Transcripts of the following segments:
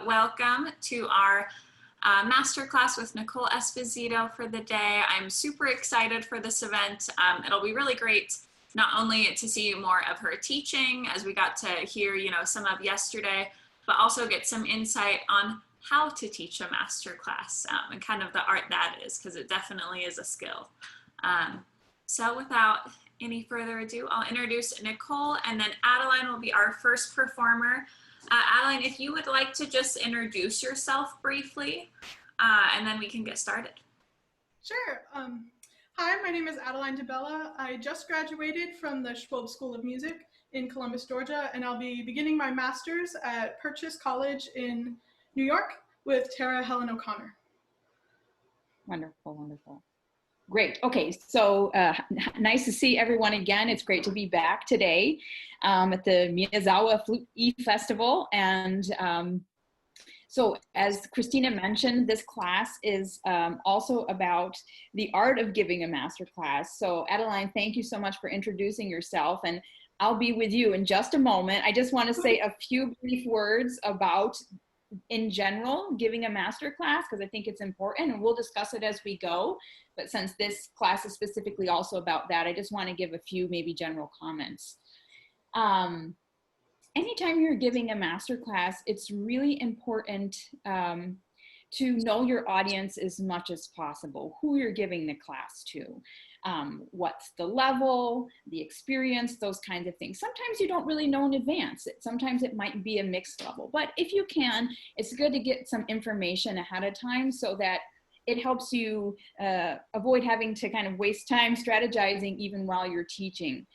welcome to our Masterclass with Nicole Esposito for the day. I'm super excited for this event. It'll be really great not only to see more of her teaching, as we got to hear, some of yesterday, but also get some insight on how to teach a masterclass and kind of the art that is, because it definitely is a skill. So without any further ado, I'll introduce Nicole, and then Adeline will be our first performer. Adeline, if you would like to just introduce yourself briefly, and then we can get started. Sure. Hi, my name is Adeline Debella. I just graduated from the Schwab School of Music in Columbus, Georgia, and I'll be beginning my master's at Purchase College in New York with Tara Helen O'Connor. Wonderful, wonderful. Great. Okay, so nice to see everyone again. It's great to be back today at the Miyazawa Flute Festival. And so as Christina mentioned, this class is also about the art of giving a master class. So Adeline, thank you so much for introducing yourself, and I'll be with you in just a moment. I just want to say a few brief words about, in general, giving a master class, because I think it's important, and we'll discuss it as we go. But since this class is specifically also about that, I just want to give a few maybe general comments. Anytime you're giving a master class, it's really important to know your audience as much as possible, who you're giving the class to, what's the level, the experience, those kinds of things. Sometimes you don't really know in advance. Sometimes it might be a mixed level, but if you can, it's good to get some information ahead of time so that it helps you avoid having to kind of waste time strategizing even while you're teaching.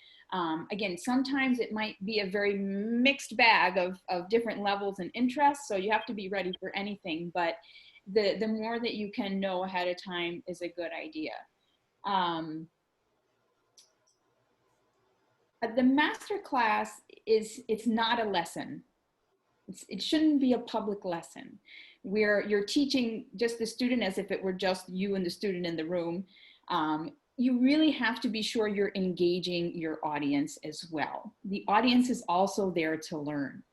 Again, sometimes it might be a very mixed bag of different levels and interests, so you have to be ready for anything, but the more that you can know ahead of time is a good idea. The master class it's not a lesson. It shouldn't be a public lesson where you're teaching just the student as if it were just you and the student in the room. You really have to be sure you're engaging your audience as well. The audience is also there to learn.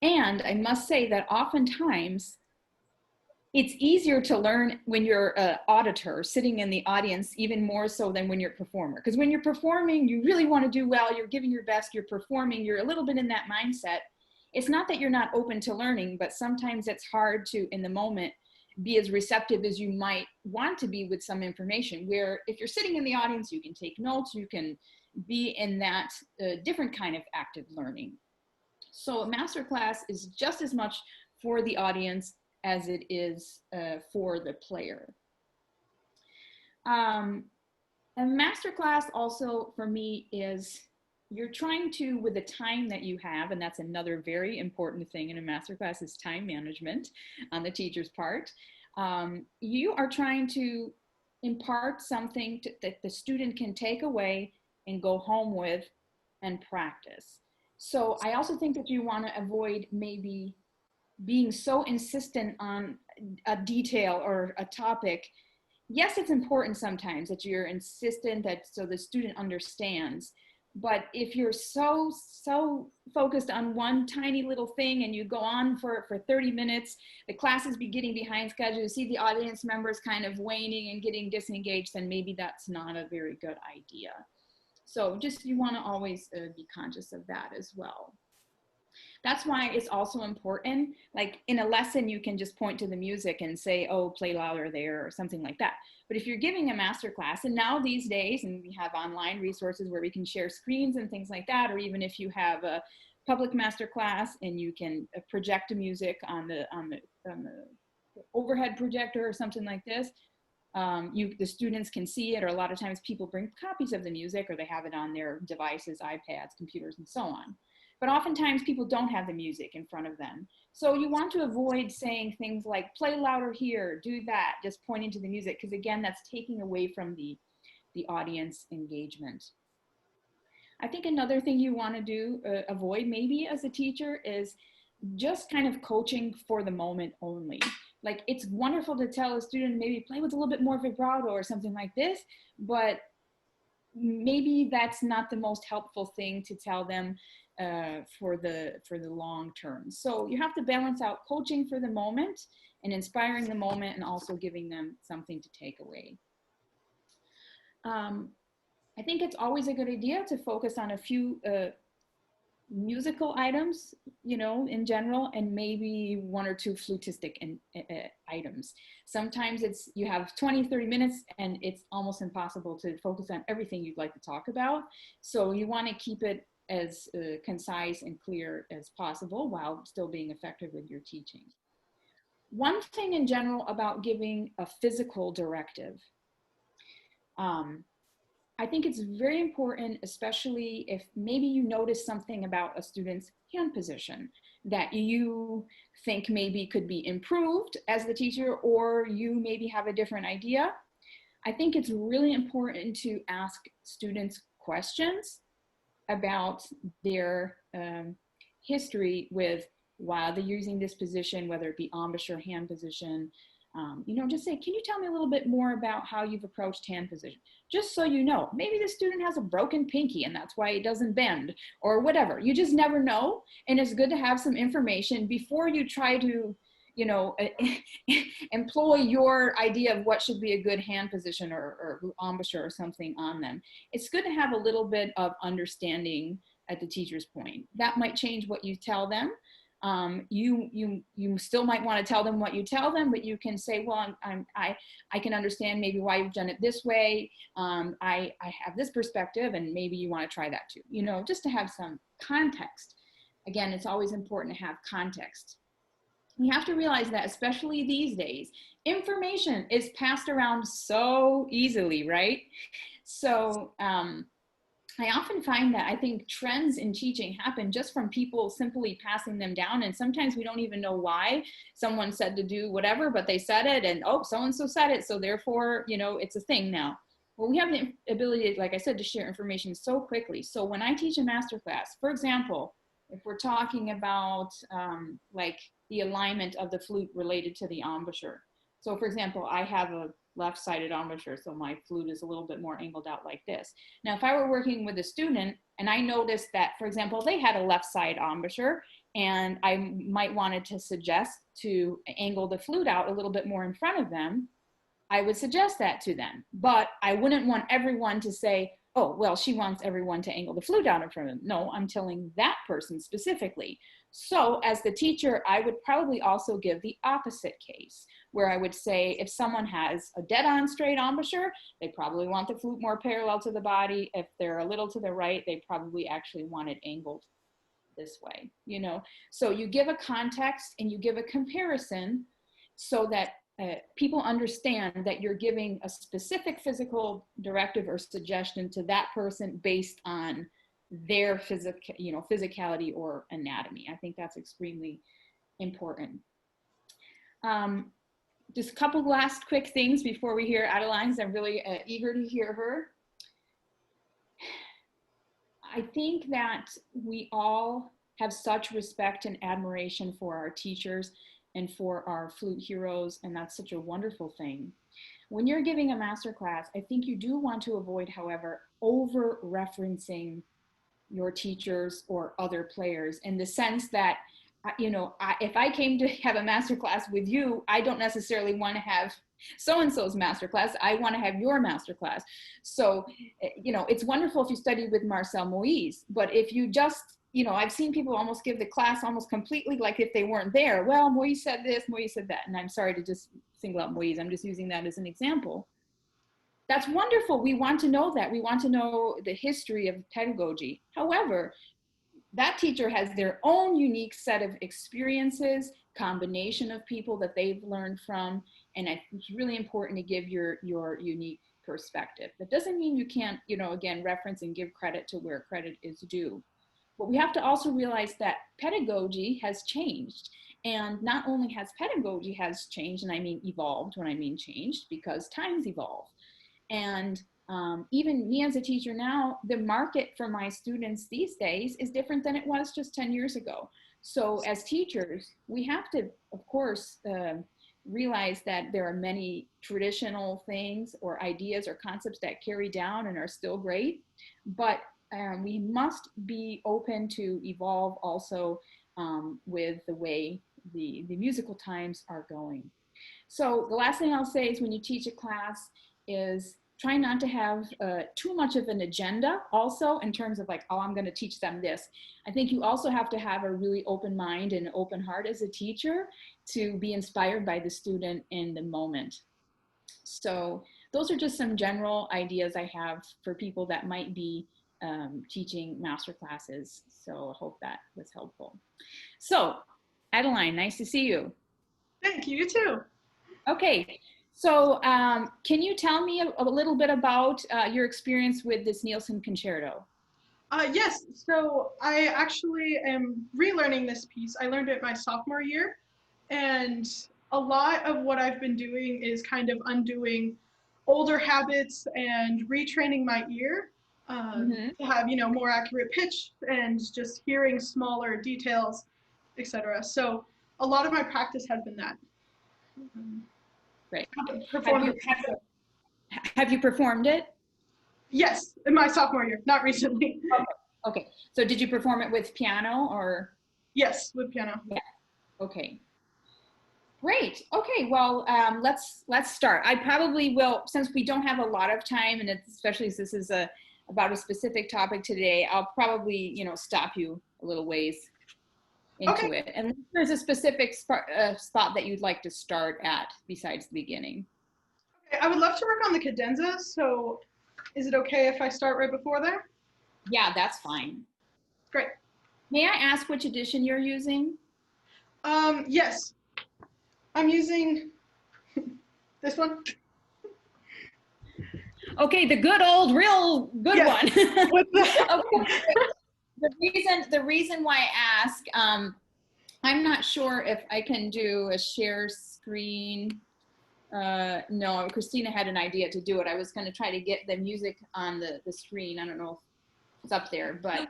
And I must say that oftentimes it's easier to learn when you're an auditor sitting in the audience, even more so than when you're a performer. Because when you're performing, you really want to do well, you're giving your best, you're performing, you're a little bit in that mindset. It's not that you're not open to learning, but sometimes it's hard to, in the moment, be as receptive as you might want to be with some information, where if you're sitting in the audience, you can take notes, you can be in that different kind of active learning. So a masterclass is just as much for the audience as it is for the player. A masterclass also for me is you're trying to, with the time that you have, and that's another very important thing in a masterclass is time management on the teacher's part. You are trying to impart something that the student can take away and go home with and practice. So I also think that you want to avoid maybe being so insistent on a detail or a topic. Yes, it's important sometimes that you're insistent that so the student understands. But if you're so focused on one tiny little thing and you go on for 30 minutes, the class is getting behind schedule, you see the audience members kind of waning and getting disengaged, then maybe that's not a very good idea. So just you want to always be conscious of that as well. That's why it's also important, like in a lesson, you can just point to the music and say, oh, play louder there or something like that. But if you're giving a master class, and now these days, and we have online resources where we can share screens and things like that, or even if you have a public master class and you can project the music on the overhead projector or something like this, the students can see it, or a lot of times people bring copies of the music or they have it on their devices, iPads, computers, and so on. But oftentimes people don't have the music in front of them. So you want to avoid saying things like play louder here, do that, just pointing to the music, because again, that's taking away from the audience engagement. I think another thing you want to do, avoid maybe as a teacher, is just kind of coaching for the moment only. Like it's wonderful to tell a student maybe play with a little bit more vibrato or something like this, but maybe that's not the most helpful thing to tell them for the long term. So you have to balance out coaching for the moment and inspiring the moment, and also giving them something to take away. I think it's always a good idea to focus on a few musical items, you know, in general, and maybe one or two flutistic items. Sometimes you have 20-30 minutes and it's almost impossible to focus on everything you'd like to talk about. So you want to keep it as concise and clear as possible while still being effective with your teaching. One thing in general about giving a physical directive, I think it's very important, especially if maybe you notice something about a student's hand position that you think maybe could be improved as the teacher, or you maybe have a different idea. I think it's really important to ask students questions about their history with why they're using this position, whether it be embouchure, hand position. You know, just say, can you tell me a little bit more about how you've approached hand position? Just so you know, maybe the student has a broken pinky and that's why it doesn't bend, or whatever. You just never know. And it's good to have some information before you try to, you know, employ your idea of what should be a good hand position or embouchure or something on them. It's good to have a little bit of understanding at the teacher's point. That might change what you tell them. You still might want to tell them what you tell them, but you can say, well, I can understand maybe why you've done it this way. I have this perspective, and maybe you want to try that too, you know, just to have some context. Again, it's always important to have context. We have to realize that, especially these days, information is passed around so easily, right? So, I often find that I think trends in teaching happen just from people simply passing them down. And sometimes we don't even know why someone said to do whatever, but they said it, and oh, so-and-so said it, so therefore, you know, it's a thing now. Well, we have the ability, like I said, to share information so quickly. So when I teach a masterclass, for example, if we're talking about like the alignment of the flute related to the embouchure. So for example, I have a left-sided embouchure, so my flute is a little bit more angled out like this. Now, if I were working with a student and I noticed that, for example, they had a left side embouchure, and I might wanted to suggest to angle the flute out a little bit more in front of them, I would suggest that to them. But I wouldn't want everyone to say, oh, well, she wants everyone to angle the flute out in front of them. No, I'm telling that person specifically. So as the teacher, I would probably also give the opposite case, where I would say, if someone has a dead-on straight embouchure, they probably want the flute more parallel to the body. If they're a little to the right, they probably actually want it angled this way, you know? So you give a context and you give a comparison so that people understand that you're giving a specific physical directive or suggestion to that person based on their physicality or anatomy. I think that's extremely important. Just a couple last quick things before we hear Adeline's. I'm really eager to hear her. I think that we all have such respect and admiration for our teachers and for our flute heroes, and that's such a wonderful thing. When you're giving a masterclass, I think you do want to avoid, however, over-referencing your teachers or other players, in the sense that, you know, if I came to have a masterclass with you, I don't necessarily want to have so-and-so's masterclass. I want to have your masterclass. So, you know, it's wonderful if you study with Marcel Moïse, but if you just, you know, I've seen people almost give the class almost completely like if they weren't there. Well, Moïse said this, Moïse said that. And I'm sorry to just single out Moïse. I'm just using that as an example. That's wonderful. We want to know that. We want to know the history of pedagogy. However, that teacher has their own unique set of experiences, combination of people that they've learned from, and it's really important to give your unique perspective. That doesn't mean you can't, you know, again, reference and give credit to where credit is due. But we have to also realize that pedagogy has changed. And not only has pedagogy has changed, and I mean evolved when I mean changed, because times evolve. And even me as a teacher now, the market for my students these days is different than it was just 10 years ago. So as teachers, we have to, of course, realize that there are many traditional things or ideas or concepts that carry down and are still great. But we must be open to evolve also with the way the musical times are going. So the last thing I'll say is when you teach a class is try not to have too much of an agenda also in terms of like, oh, I'm going to teach them this. I think you also have to have a really open mind and open heart as a teacher to be inspired by the student in the moment. So those are just some general ideas I have for people that might be teaching master classes. So I hope that was helpful. So Adeline, nice to see you. Thank you, you too. Okay, so can you tell me a little bit about your experience with this Nielsen Concerto? Yes, so I actually am relearning this piece. I learned it my sophomore year, and a lot of what I've been doing is kind of undoing older habits and retraining my ear to have, more accurate pitch and just hearing smaller details, etc. So a lot of my practice has been that. Great. Performed Have you performed it? Yes, in my sophomore year, not recently. Okay. So did you perform it with piano or? Yes, with piano. Yeah. Okay. Great. Okay. Well, let's start. I probably will, since we don't have a lot of time, and especially since this is about a specific topic today, I'll probably stop you a little ways into it. And there's a specific spot that you'd like to start at besides the beginning. Okay, I would love to work on the cadenza. So, is it okay if I start right before there? Yeah, that's fine. Great. May I ask which edition you're using? Yes. I'm using this one. Okay, the good old, real good one. Okay. The reason why I ask, I'm not sure if I can do a share screen. No, Christina had an idea to do it. I was going to try to get the music on the screen. I don't know if it's up there, but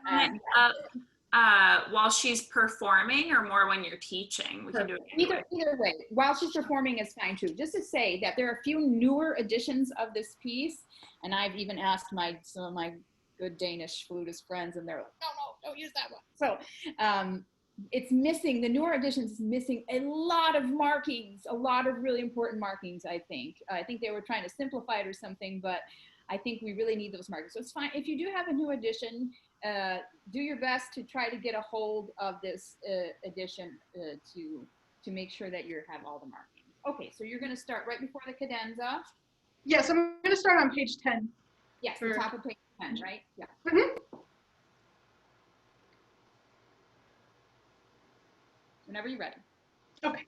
while she's performing, or more when you're teaching? We can do it anyway. Either way. While she's performing is fine too. Just to say that there are a few newer editions of this piece, and I've even asked some of my good Danish flutist friends, and they're like, no, don't use that one. So it's missing, the newer editions is missing a lot of markings, a lot of really important markings, I think. I think they were trying to simplify it or something, but I think we really need those markings. So it's fine. If you do have a new edition, do your best to try to get a hold of this edition to make sure that you have all the markings. Okay, so you're going to start right before the cadenza. Yes, I'm going to start on page 10. Yes, the top of page 10, right? Yeah. Mm-hmm. Whenever you're ready. Okay.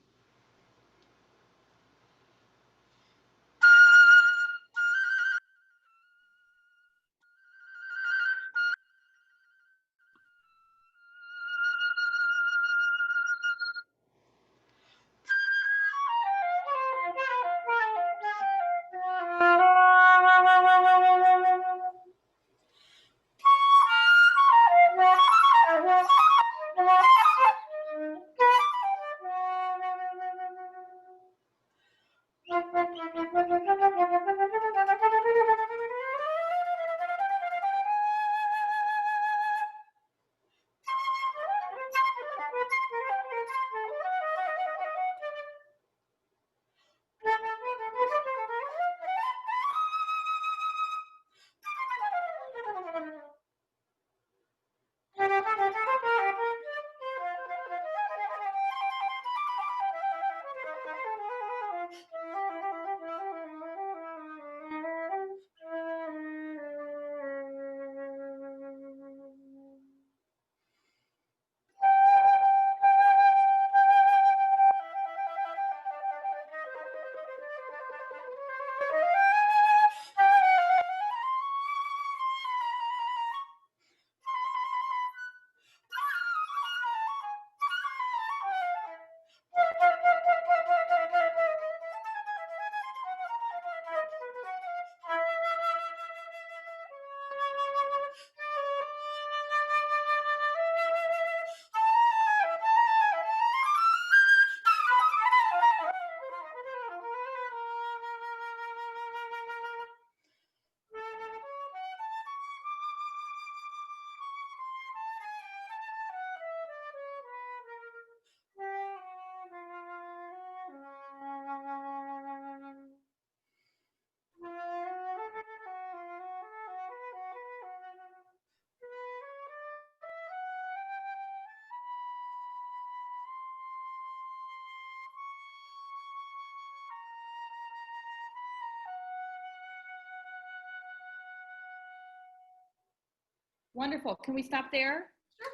Wonderful. Can we stop there? Sure.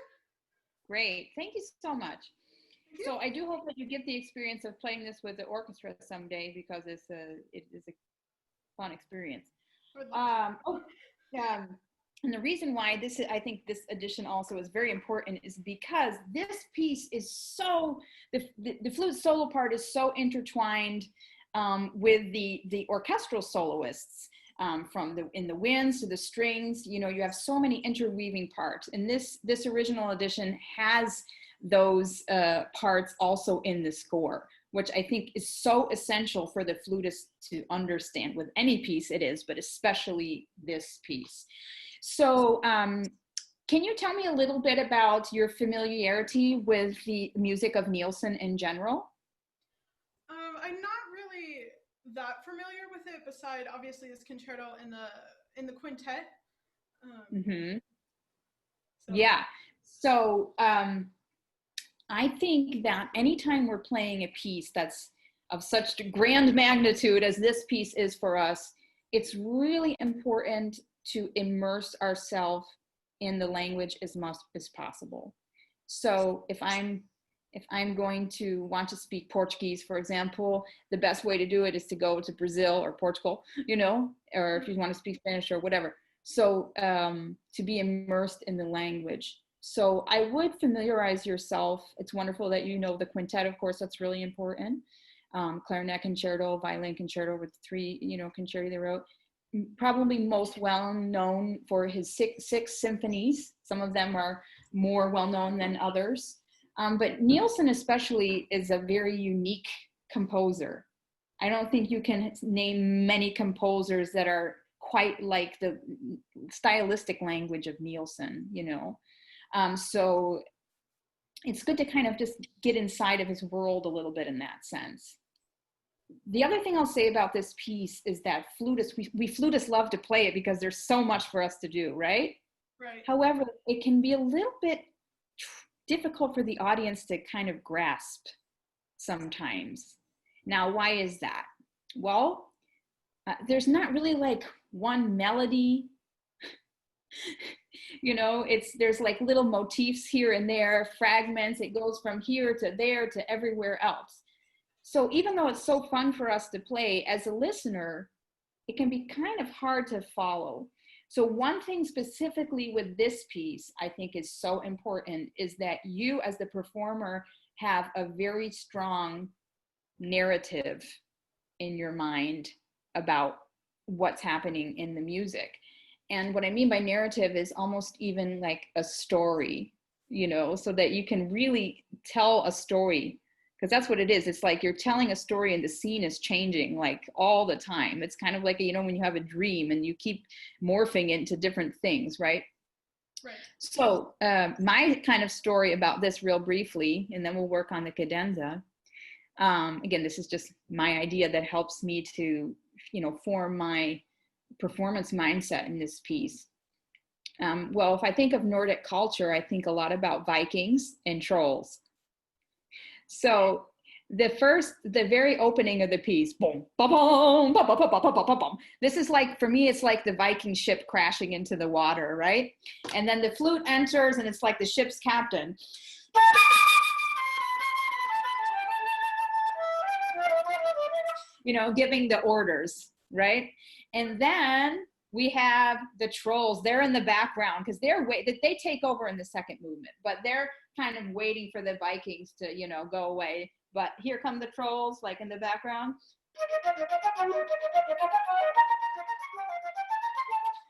Great. Thank you so much. Thank you. So I do hope that you get the experience of playing this with the orchestra someday, because it is a fun experience. And the reason why I think this edition also is very important is because this piece is so, the flute solo part is so intertwined with the orchestral soloists, from in the winds to the strings. You know, you have so many interweaving parts, and this original edition has those parts also in the score, which I think is so essential for the flutist to understand. With any piece it is, but especially this piece. So can you tell me a little bit about your familiarity with the music of Nielsen in general? I'm not really that familiar with it, beside obviously his concerto in the quintet. Yeah. So I think that anytime we're playing a piece that's of such grand magnitude as this piece is for us, it's really important to immerse ourselves in the language as much as possible. So if I'm going to want to speak Portuguese, for example, the best way to do it is to go to Brazil or Portugal, you know, or if you want to speak Spanish or whatever. So to be immersed in the language. So I would familiarize yourself. It's wonderful that you know the quintet, of course, that's really important. Clarinet concerto, violin concerto with 3, you know, concerti they wrote. Probably most well known for his six symphonies. Some of them are more well known than others. But Nielsen especially is a very unique composer. I don't think you can name many composers that are quite like the stylistic language of Nielsen, you know. So it's good to kind of just get inside of his world a little bit in that sense. The other thing I'll say about this piece is that flutists, we flutists love to play it because there's so much for us to do, right? Right. However, it can be a little bit difficult for the audience to kind of grasp sometimes. Now, why is that? Well, there's not really like one melody. You know, there's like little motifs here and there, fragments. It goes from here to there to everywhere else. So even though it's so fun for us to play, as a listener, it can be kind of hard to follow. So one thing specifically with this piece I think is so important is that you as the performer have a very strong narrative in your mind about what's happening in the music. And what I mean by narrative is almost even like a story, you know, so that you can really tell a story, because that's what it is. It's like you're telling a story and the scene is changing like all the time. It's kind of like, you know, when you have a dream and you keep morphing into different things, right? Right. So my kind of story about this real briefly, and then we'll work on the cadenza. Again, this is just my idea that helps me to, you know, form my performance mindset in this piece. Well, if I think of Nordic culture, I think a lot about Vikings and trolls. So the very opening of the piece, boom, ba boom, ba ba ba ba ba ba ba bum. This is like, for me, it's like the Viking ship crashing into the water, right? And then the flute enters, and it's like the ship's captain. You know, giving the orders, right? And then we have the trolls. They're in the background because they take over in the second movement, but they're kind of waiting for the Vikings to, you know, go away. But here come the trolls, like in the background.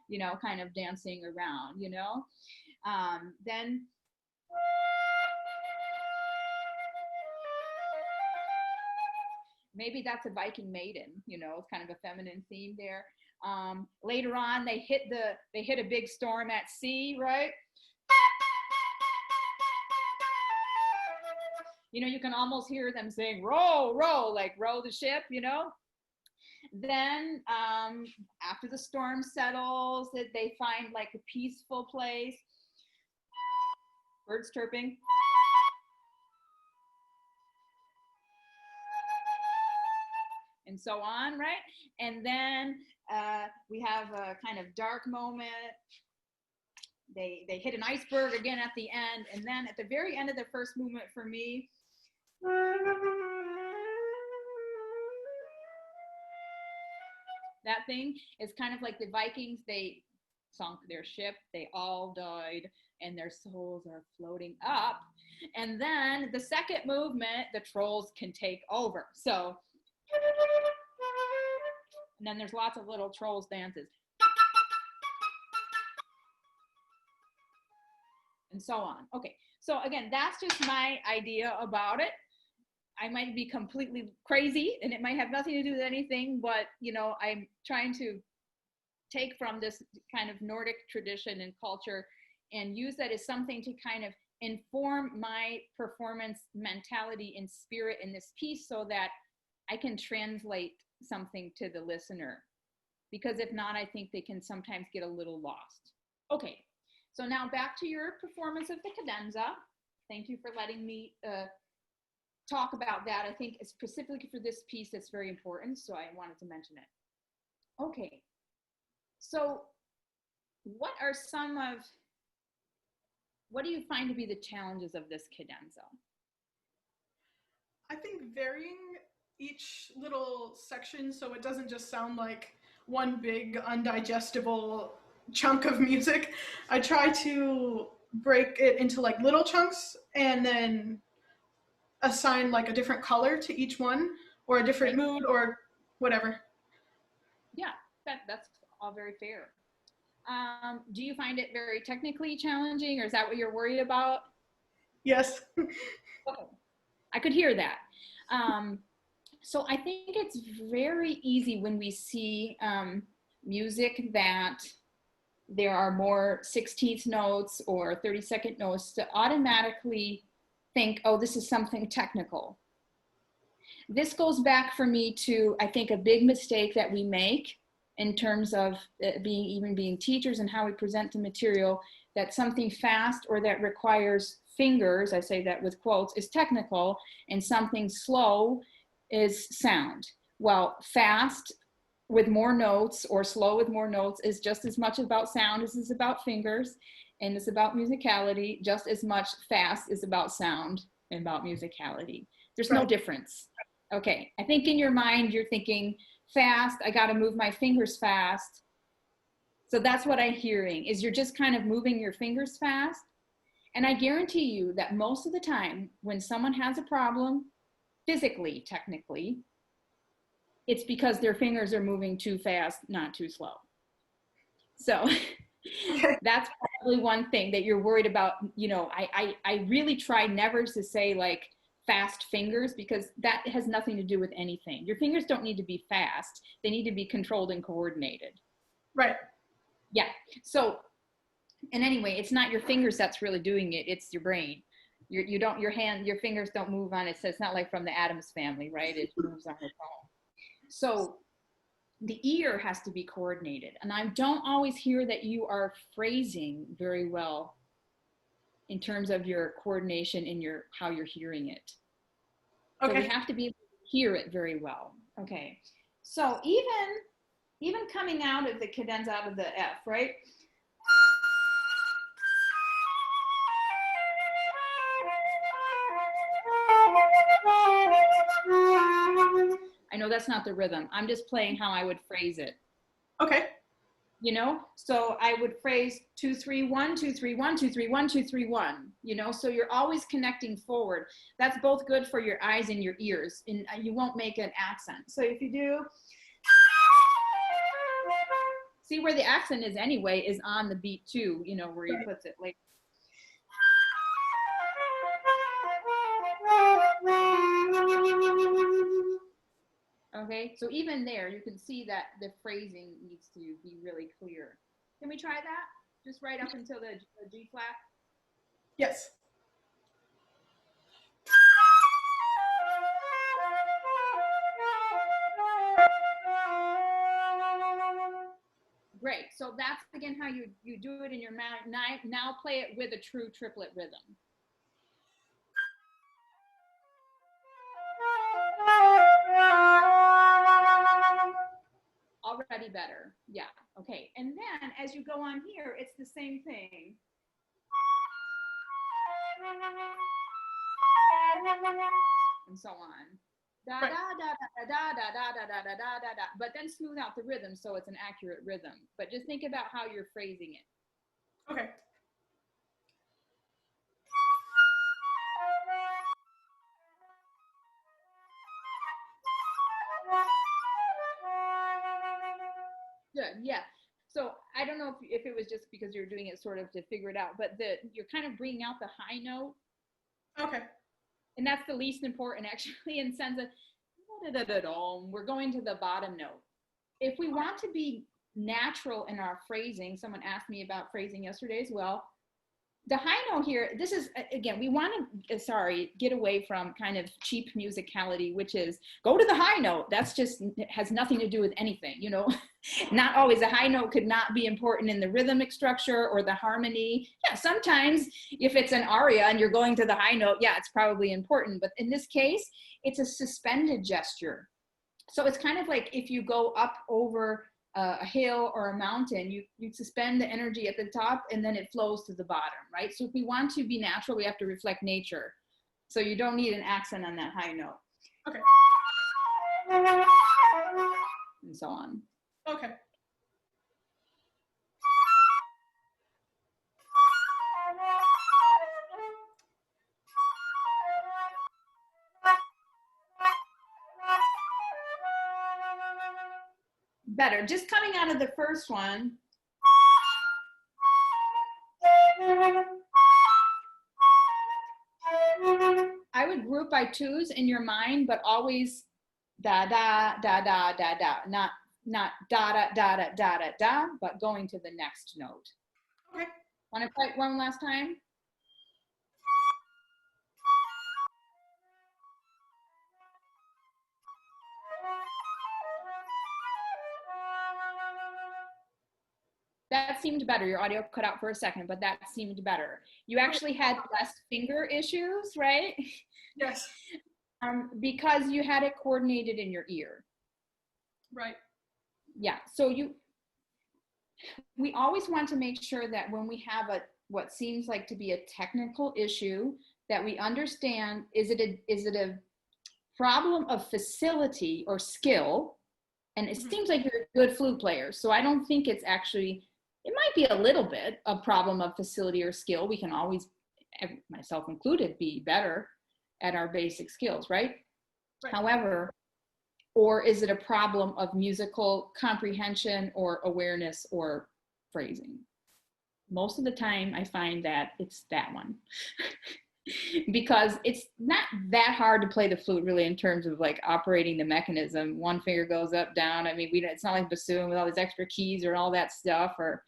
You know, kind of dancing around, you know. Then maybe that's a Viking maiden, you know, it's kind of a feminine theme there. Later on, they hit a big storm at sea, right? You know, you can almost hear them saying, row, row, like row the ship, you know? Then after the storm settles, they find like a peaceful place. Birds chirping. And so on, right? And then we have a kind of dark moment. they hit an iceberg again at the end. And then at the very end of the first movement for me, that thing is kind of like the Vikings. They sunk their ship, they all died, and their souls are floating up. And then the second movement, the trolls can take over. So, and then there's lots of little trolls dances. And so on. Okay, so again, that's just my idea about it. I might be completely crazy and it might have nothing to do with anything, but you know, I'm trying to take from this kind of Nordic tradition and culture and use that as something to kind of inform my performance mentality and spirit in this piece so that I can translate something to the listener. Because if not, I think they can sometimes get a little lost. Okay, so now back to your performance of the cadenza. Thank you for letting me talk about that. I think specifically for this piece, it's very important, so I wanted to mention it. Okay, so what do you find to be the challenges of this cadenza? I think varying each little section so it doesn't just sound like one big undigestible chunk of music. I try to break it into like little chunks and then assign like a different color to each one or a different mood or whatever. Yeah, that's all very fair. Do you find it very technically challenging, or is that what you're worried about? Yes. Okay. I could hear that. So I think it's very easy when we see music that there are more 16th notes or 32nd notes to automatically think, oh, this is something technical. This goes back for me to, I think, a big mistake that we make in terms of being teachers and how we present the material, that something fast or that requires fingers, I say that with quotes, is technical, and something slow is sound. Well, fast with more notes or slow with more notes is just as much about sound as it's about fingers, and it's about musicality just as much. Fast is about sound and about musicality. There's no difference. Okay, I think in your mind you're thinking fast, I got to move my fingers fast. So that's what I'm hearing, is you're just kind of moving your fingers fast. And I guarantee you that most of the time when someone has a problem physically, technically, it's because their fingers are moving too fast, not too slow. So that's probably one thing that you're worried about. You know, I really try never to say like fast fingers, because that has nothing to do with anything. Your fingers don't need to be fast. They need to be controlled and coordinated. Right. Yeah. So, and anyway, it's not your fingers that's really doing it. It's your brain. Your fingers don't move on it. So it's not like from the Addams family, right? It moves on its own. So the ear has to be coordinated. And I don't always hear that you are phrasing very well in terms of your coordination in how you're hearing it. Okay. So we have to be able to hear it very well. Okay. So even coming out of the cadenza, out of the F, right? I know that's not the rhythm. I'm just playing how I would phrase it. Okay. You know, so I would phrase 2 3 1 2 3 1 2 3 1 2 3 1. You know, so you're always connecting forward. That's both good for your eyes and your ears, and you won't make an accent. So if you do, see where the accent is anyway is on the beat too. You know, where he puts it like. Okay, so even there, you can see that the phrasing needs to be really clear. Can we try that? Just right up until the G flat? Yes. Great, so that's again how you do it in your mind. Now play it with a true triplet rhythm. Already better, yeah, okay. And then as you go on here, it's the same thing. And so on. Da, Right. da, da, da, da, da, da, da, da, da, da, da, da. But then smooth out the rhythm so it's an accurate rhythm. But just think about how you're phrasing it. Okay. Good, yeah. So I don't know if it was just because you're doing it sort of to figure it out, but you're kind of bringing out the high note. Okay. And that's the least important, actually, in sense of, we're going to the bottom note. If we want to be natural in our phrasing, someone asked me about phrasing yesterday as well. The high note here, this is, again, we want to, get away from kind of cheap musicality, which is go to the high note. That's just, has nothing to do with anything, you know. Not always. A high note could not be important in the rhythmic structure or the harmony. Yeah, sometimes if it's an aria and you're going to the high note, yeah, it's probably important. But in this case, it's a suspended gesture. So it's kind of like if you go up over a hill or a mountain, you suspend the energy at the top and then it flows to the bottom, right? So if we want to be natural, we have to reflect nature. So you don't need an accent on that high note. Okay. And so on. Okay. Better. Just coming out of the first one. I would group by twos in your mind, but always da da da da da da, not da da da da da da da, but going to the next note. Okay. Want to play it one last time? That seemed better. Your audio cut out for a second, but that seemed better. You actually had less finger issues, right? Yes. Because you had it coordinated in your ear. Right. Yeah. So we always want to make sure that when we have what seems like to be a technical issue, that we understand, is it a problem of facility or skill? And it seems like you're a good flute player. So I don't think it's actually, it might be a little bit a problem of facility or skill. We can always, myself included, be better at our basic skills, right? However, or is it a problem of musical comprehension or awareness or phrasing? Most of the time I find that it's that one. Because it's not that hard to play the flute really in terms of like operating the mechanism. One finger goes up, down. I mean, it's not like bassoon with all these extra keys or all that stuff, or,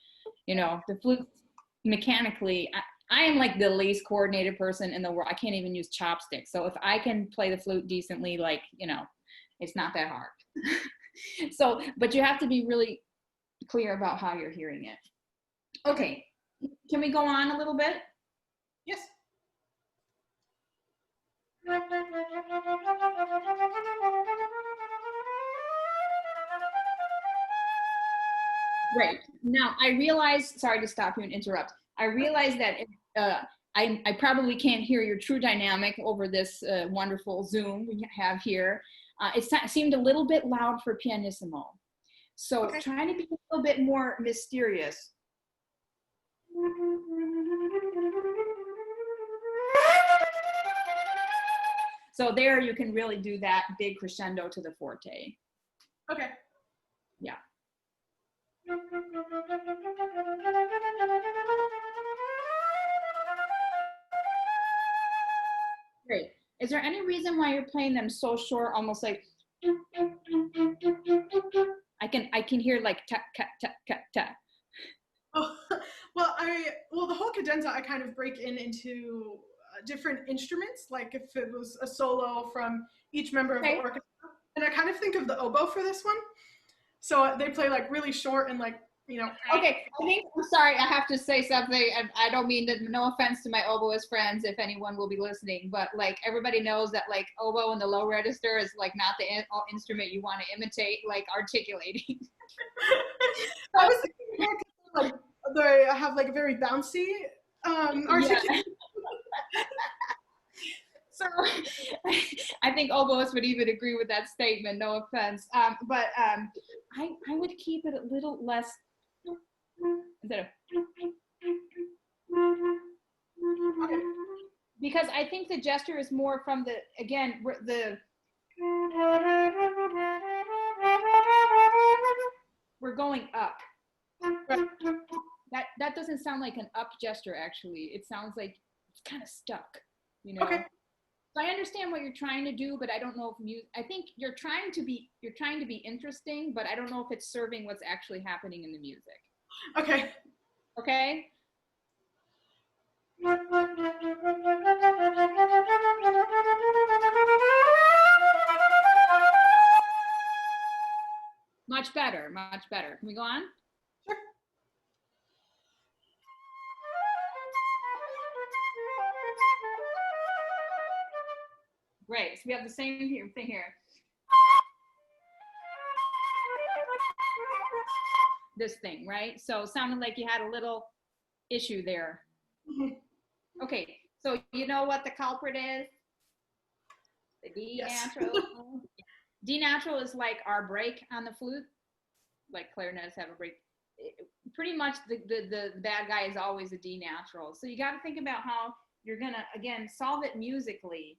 you know, the flute mechanically, I am like the least coordinated person in the world. I can't even use chopsticks. So if I can play the flute decently, like, you know, it's not that hard. So, but you have to be really clear about how you're hearing it. Okay, can we go on a little bit? Yes. Great. Now, I realize, sorry to stop you and interrupt. I realize that I probably can't hear your true dynamic over this wonderful Zoom we have here. It seemed a little bit loud for pianissimo. So trying to be a little bit more mysterious. So there you can really do that big crescendo to the forte. Okay. Yeah. Great. Is there any reason why you're playing them so short, almost like I can hear like ta ta ta ta ta. Oh, well, the whole cadenza I kind of break into different instruments, like if it was a solo from each member of the orchestra, and I kind of think of the oboe for this one. So they play like really short and like, you know. Okay, I'm sorry, I have to say something. I don't mean to, no offense to my oboist friends if anyone will be listening, but like everybody knows that like oboe in the low register is like not the instrument you want to imitate, like articulating. I was thinking more like they have like a very bouncy articulation. So I think oboists would even agree with that statement, no offense. But I would keep it a little less, instead of, because I think the gesture is more from the, again, we're going up. That doesn't sound like an up gesture, actually. It sounds like it's kind of stuck, you know? Okay. So I understand what you're trying to do, but I don't know if I think you're trying to be interesting, but I don't know if it's serving what's actually happening in the music. Okay. Okay? Much better, much better. Can we go on? Sure. Great. So we have the same thing here. This thing, right? So it sounded like you had a little issue there. Mm-hmm. Okay, so you know what the culprit is? The D natural. D natural is like our break on the flute, like clarinets have a break. Pretty much the bad guy is always a D natural. So you got to think about how you're gonna, again, solve it musically.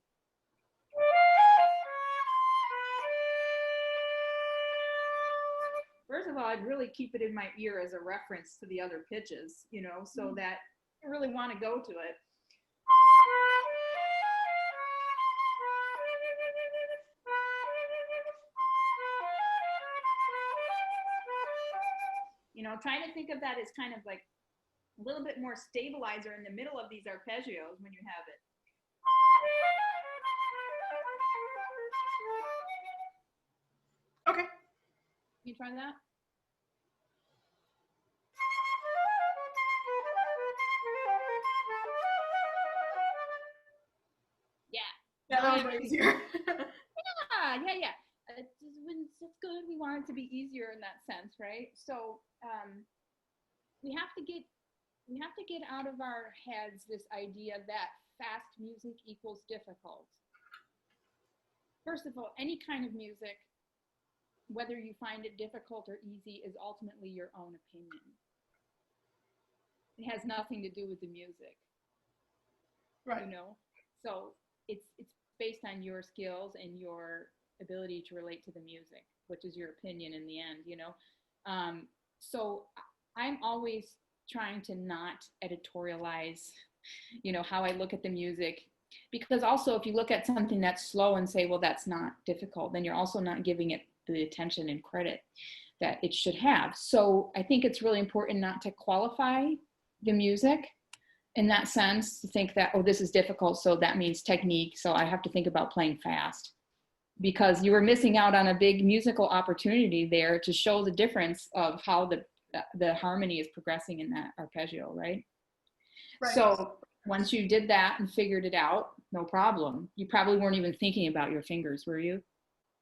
First of all, I'd really keep it in my ear as a reference to the other pitches, you know, so that I really want to go to it. You know, trying to think of that as kind of like a little bit more stabilizer in the middle of these arpeggios when you have it. Okay. Can you try that? Yeah. Yeah, that was way easier. Yeah. It's good. We want it to be easier in that sense, right? So we have to get out of our heads this idea that fast music equals difficult. First of all, any kind of music, whether you find it difficult or easy, is ultimately your own opinion. It has nothing to do with the music. Right. You know? So it's based on your skills and your ability to relate to the music, which is your opinion in the end, you know? So I'm always trying to not editorialize, you know, how I look at the music. Because also, if you look at something that's slow and say, well, that's not difficult, then you're also not giving it the attention and credit that it should have. So I think it's really important not to qualify the music in that sense, to think that, oh, this is difficult, so that means technique, so I have to think about playing fast. Because you were missing out on a big musical opportunity there to show the difference of how the harmony is progressing in that arpeggio, right? Right. So once you did that and figured it out, no problem. You probably weren't even thinking about your fingers, were you?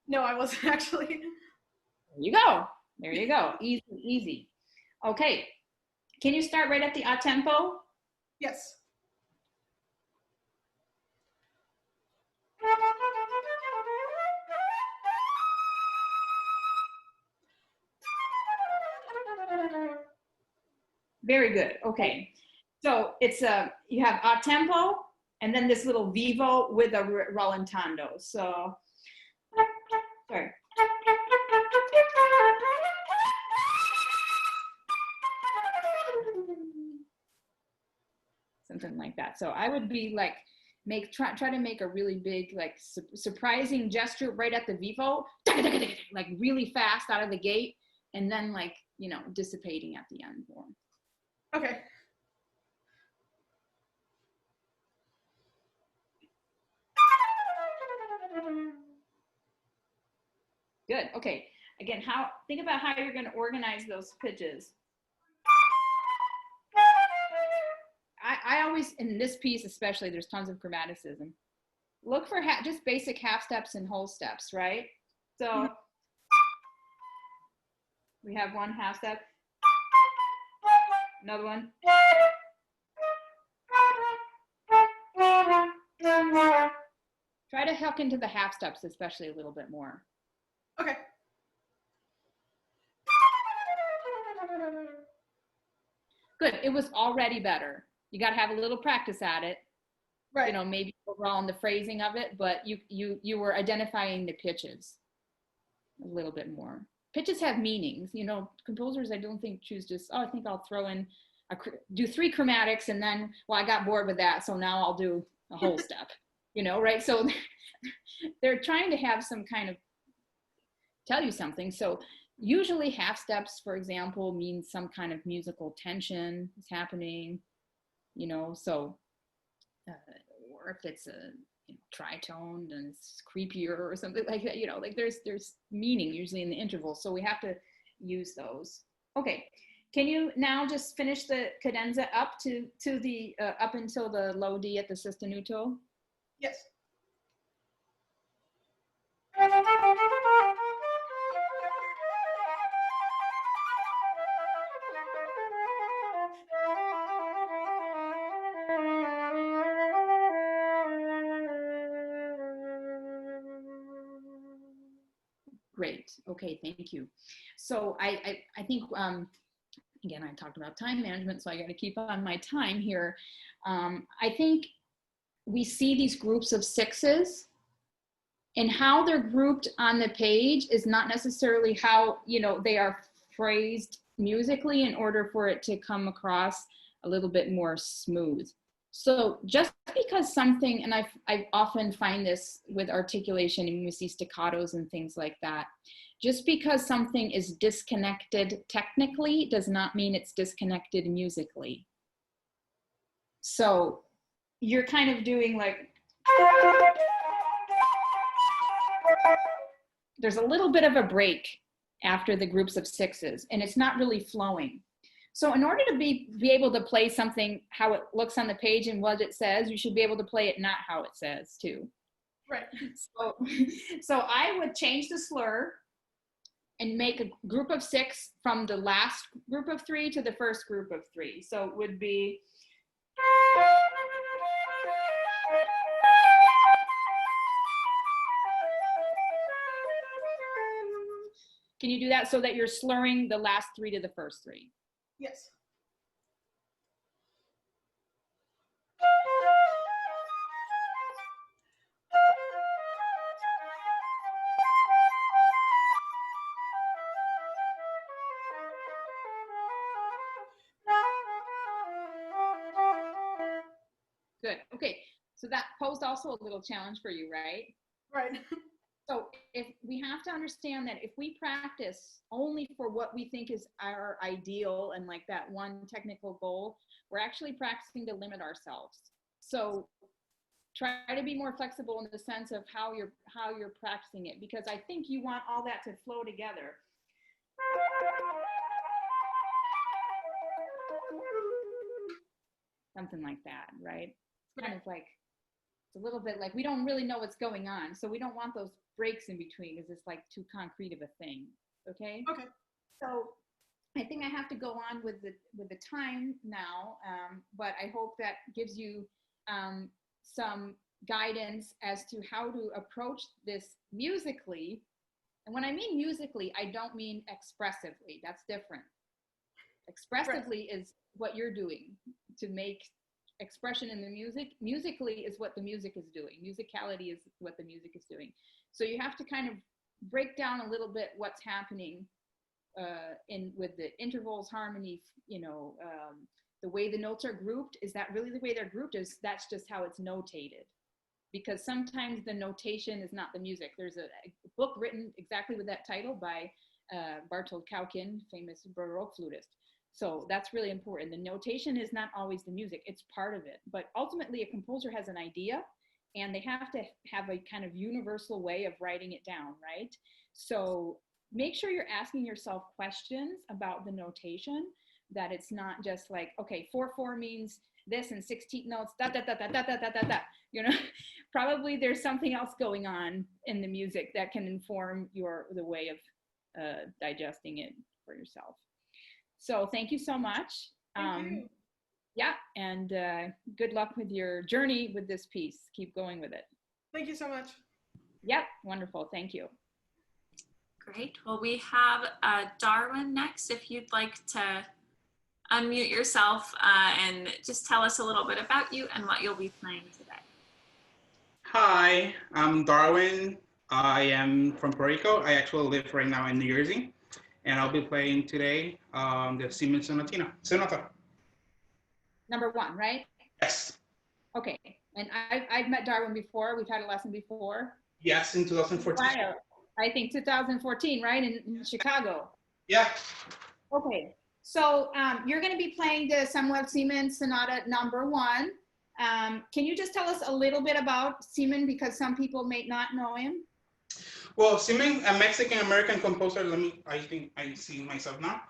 No, I wasn't actually. There you go. There you go. Easy, easy. Okay. Can you start right at the a tempo? Yes. Very good. Okay. So it's you have a tempo and then this little vivo with a rallentando. So, sorry. Something like that. So I would be like, try to make a really big, like surprising gesture right at the vivo, like really fast out of the gate, and then like, you know, dissipating at the end more. Okay. Good. Okay. Again, think about how you're going to organize those pitches. I always, in this piece especially, there's tons of chromaticism. Look for just basic half steps and whole steps, right? So we have one half step. Another one. Try to hook into the half steps, especially a little bit more. Okay. Good. It was already better. You got to have a little practice at it. Right. You know, maybe overall in the phrasing of it, but you were identifying the pitches a little bit more. Pitches have meanings. You know, composers, I don't think choose just, oh, I think I'll throw in, do 3 chromatics and then, well, I got bored with that, so now I'll do a whole step, you know, right? So they're trying to have some kind of, tell you something. So usually half steps, for example, means some kind of musical tension is happening, you know, so, or if it's a tritone and it's creepier or something like that, you know, like there's meaning usually in the intervals, so we have to use those. Okay, can you now just finish the cadenza up to the up until the low D at the sostenuto? Yes. Great. Okay, thank you. So I think, again, I talked about time management, so I got to keep on my time here. I think we see these groups of 6s, and how they're grouped on the page is not necessarily how, you know, they are phrased musically in order for it to come across a little bit more smooth. So just because something, and I often find this with articulation and we see staccatos and things like that, just because something is disconnected technically does not mean it's disconnected musically. So you're kind of doing like, there's a little bit of a break after the groups of 6s, and it's not really flowing. So in order to be able to play something how it looks on the page and what it says, you should be able to play it not how it says too. Right. So I would change the slur and make a group of 6 from the last group of 3 to the first group of 3. So it would be, can you do that so that you're slurring the last 3 to the first 3? Yes. Good. Okay. So that posed also a little challenge for you, right? Right. So if we have to understand that if we practice only for what we think is our ideal and like that one technical goal, we're actually practicing to limit ourselves. So try to be more flexible in the sense of how you're practicing it, because I think you want all that to flow together. Something like that, right? It's kind of like, it's a little bit like we don't really know what's going on, so we don't want those breaks in between because it's like too concrete of a thing. Okay. Okay. So I think I have to go on with the time now, but I hope that gives you some guidance as to how to approach this musically. And when I mean musically, I don't mean expressively. That's different. Expressively is what you're doing to make expression in the music. Musically is what the music is doing. Musicality is what the music is doing. So you have to kind of break down a little bit what's happening with the intervals, harmony, you know, the way the notes are grouped. Is that really the way they're grouped? Is that's just how it's notated? Because sometimes the notation is not the music. There's a book written exactly with that title by Bartold Kaukin, famous Baroque flutist. So that's really important. The notation is not always the music, it's part of it. But ultimately a composer has an idea and they have to have a kind of universal way of writing it down, right? So make sure you're asking yourself questions about the notation, that it's not just like, okay, 4/4 means this and 16 notes, da da da da da da da da da. You know, probably there's something else going on in the music that can inform the way of digesting it for yourself. So thank you so much. Thank you. Yeah, and good luck with your journey with this piece. Keep going with it. Thank you so much. Yep, wonderful. Thank you. Great. Well, we have Darwin next. If you'd like to unmute yourself and just tell us a little bit about you and what you'll be playing today. Hi, I'm Darwin. I am from Puerto Rico. I actually live right now in New Jersey, and I'll be playing today the Zyman Sonata. Number 1, right? Yes. Okay, and I've met Darwin before. We've had a lesson before. Yes, in 2014. I think 2014, right, in Chicago. Yeah. Okay, so you're going to be playing the Samuel Zyman Sonata number 1. Can you just tell us a little bit about Zyman, because some people may not know him? Well, Zyman, a Mexican-American composer. I think I see myself now.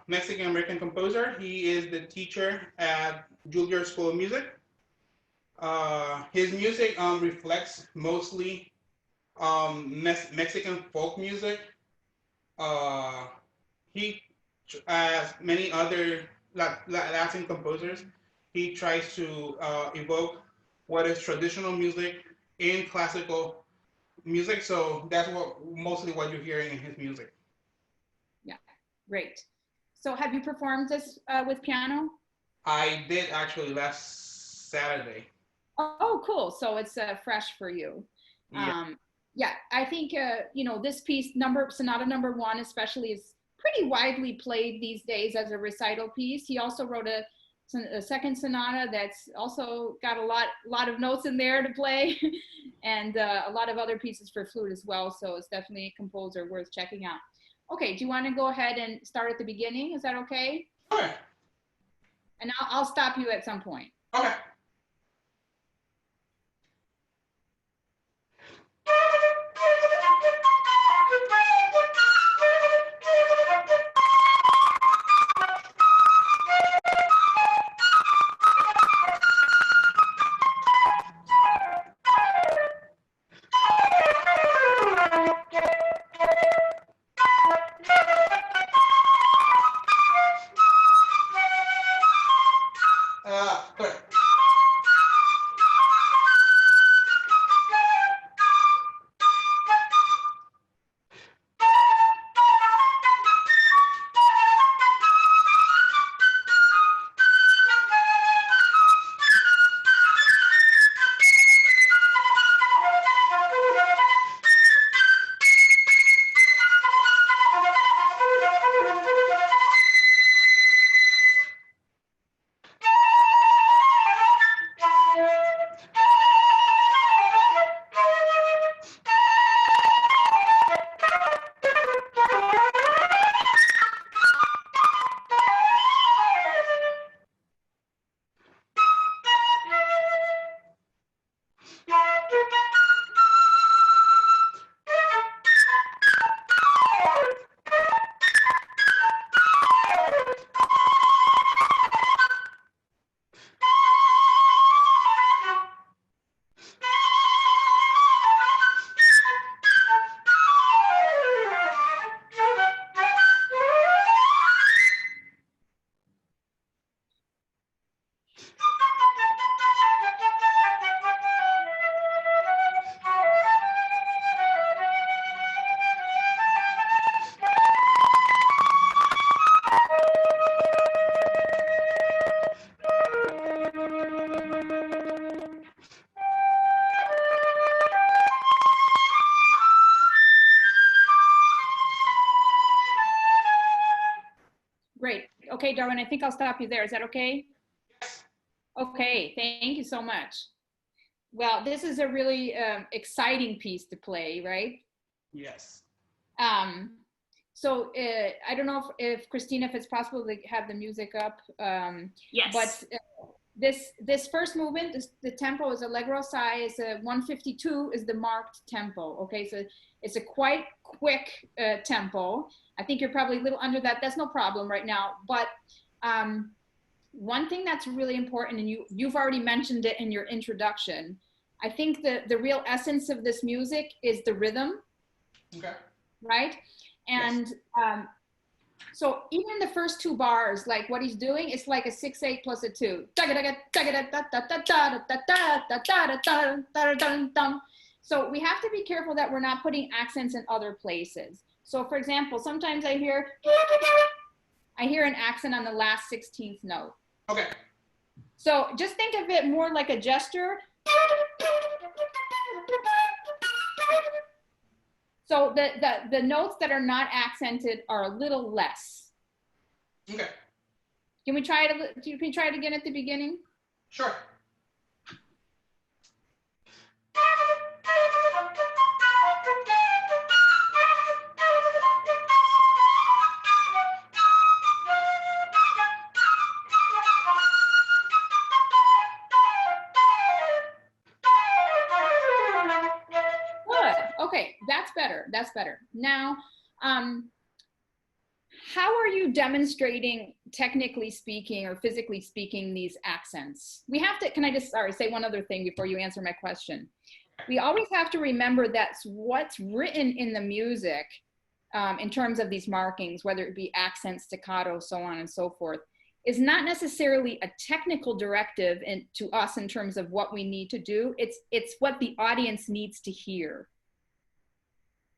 Mexican-American composer. He is the teacher at Juilliard School of Music. His music reflects mostly Mexican folk music. He, as many other Latin composers, he tries to evoke what is traditional music in classical music. So that's mostly what you're hearing in his music. Yeah, great. So have you performed this with piano? I did actually last Saturday. Oh, cool. So it's fresh for you. Yeah. Yeah, I think, this piece, Sonata number 1 especially, is pretty widely played these days as a recital piece. He also wrote a second sonata that's also got a lot of notes in there to play, and a lot of other pieces for flute as well. So it's definitely a composer worth checking out. Okay, do you want to go ahead and start at the beginning? Is that okay? Okay. And I'll stop you at some point. Okay. Good. Great. Okay, Darwin, I think I'll stop you there. Is that okay? Okay, thank you so much. Well, this is a really exciting piece to play, right? Yes. So I don't know if Christina, if it's possible to have the music up. Yes. But this first movement, the tempo is allegro assai, is 152 is the marked tempo. Okay, so it's a quite quick tempo. I think you're probably a little under that. That's no problem right now. But one thing that's really important, and you've already mentioned it in your introduction, I think the real essence of this music is the rhythm. Okay. Right? And yes. So even the first two bars, like what he's doing, it's like a 6/8 plus a 2. So we have to be careful that we're not putting accents in other places. So for example, sometimes I hear an accent on the last 16th note. Okay. So just think of it more like a gesture. So the notes that are not accented are a little less. Okay. Can we try it? Can we try it again at the beginning? Sure. Good. Okay, that's better. That's better. Now, how are you demonstrating, technically speaking or physically speaking, these accents? We have to, can I just, sorry, say one other thing before you answer my question? We always have to remember that's what's written in the music in terms of these markings, whether it be accent, staccato, so on and so forth, is not necessarily a technical directive to us in terms of what we need to do. It's what the audience needs to hear.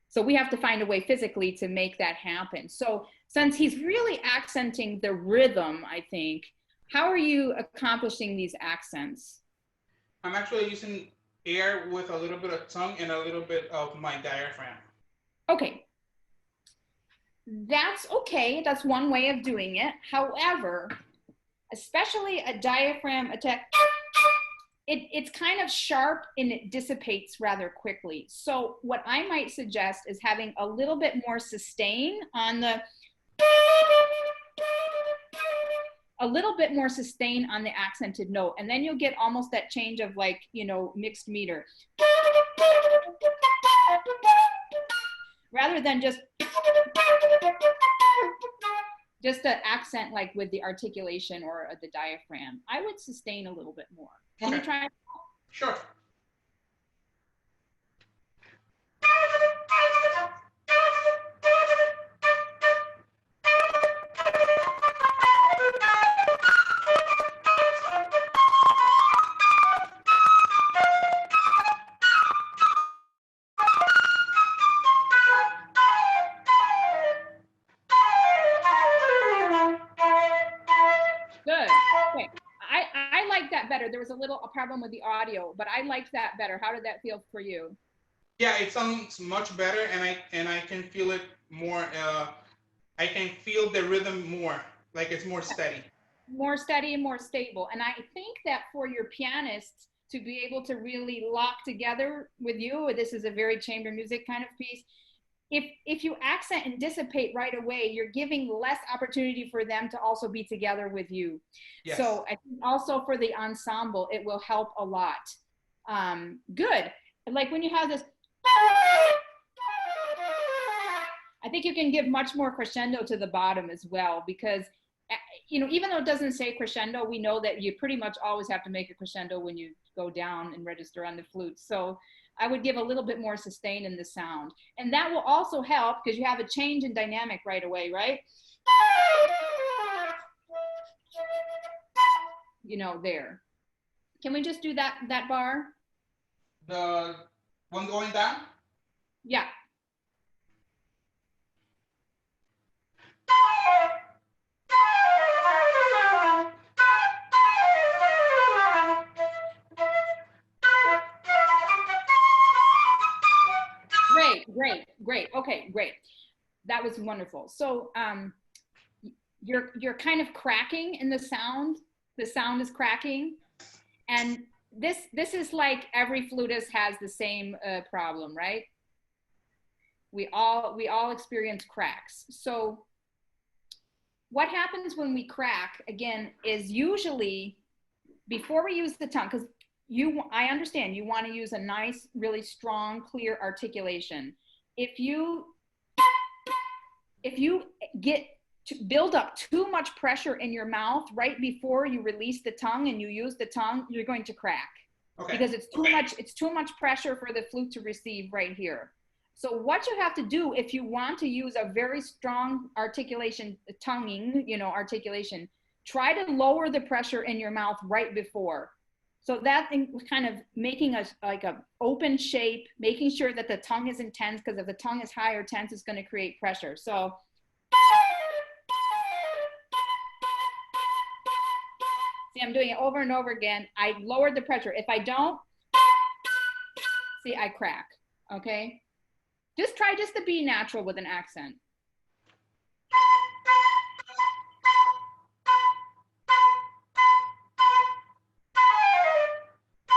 So we have to find a way physically to make that happen. So since he's really accenting the rhythm, I think, how are you accomplishing these accents? I'm actually using air with a little bit of tongue and a little bit of my diaphragm. Okay. That's okay. That's one way of doing it. However, especially a diaphragm attack, it's kind of sharp and it dissipates rather quickly. So what I might suggest is having a little bit more sustain on the, accented note. And then you'll get almost that change of like, you know, mixed meter. Rather than just the accent like with the articulation or the diaphragm. I would sustain a little bit more. Can you try? Sure. Good. Okay. I like that better. There was a problem with the audio, but I liked that better. How did that feel for you? Yeah, it sounds much better, and I can feel it more. I can feel the rhythm more, like it's more steady. More steady and more stable. And I think that for your pianists to be able to really lock together with you, this is a very chamber music kind of piece. If you accent and dissipate right away, you're giving less opportunity for them to also be together with you. Yes. So I think also for the ensemble, it will help a lot. Good. Like when you have this, I think you can give much more crescendo to the bottom as well, because, you know, even though it doesn't say crescendo, we know that you pretty much always have to make a crescendo when you go down and register on the flute. So I would give a little bit more sustain in the sound. And that will also help because you have a change in dynamic right away, right? You know, there. Can we just do that bar? The one going down? Yeah. Great. Okay, great. That was wonderful. So you're kind of cracking in the sound. The sound is cracking. And this is like every flutist has the same problem, right? We all experience cracks. So what happens when we crack, again, is usually before we use the tongue, because I understand you want to use a nice, really strong, clear articulation. If you get to build up too much pressure in your mouth right before you release the tongue and you use the tongue, you're going to crack. Okay. Because it's too much pressure for the flute to receive right here. So what you have to do if you want to use a very strong articulation, tonguing, articulation, try to lower the pressure in your mouth right before. So that kind of making like a open shape, making sure that the tongue is intense, because if the tongue is high or tense, it's going to create pressure. So see, I'm doing it over and over again. I lowered the pressure. If I don't, see, I crack. Okay. Just try just to be natural with an accent.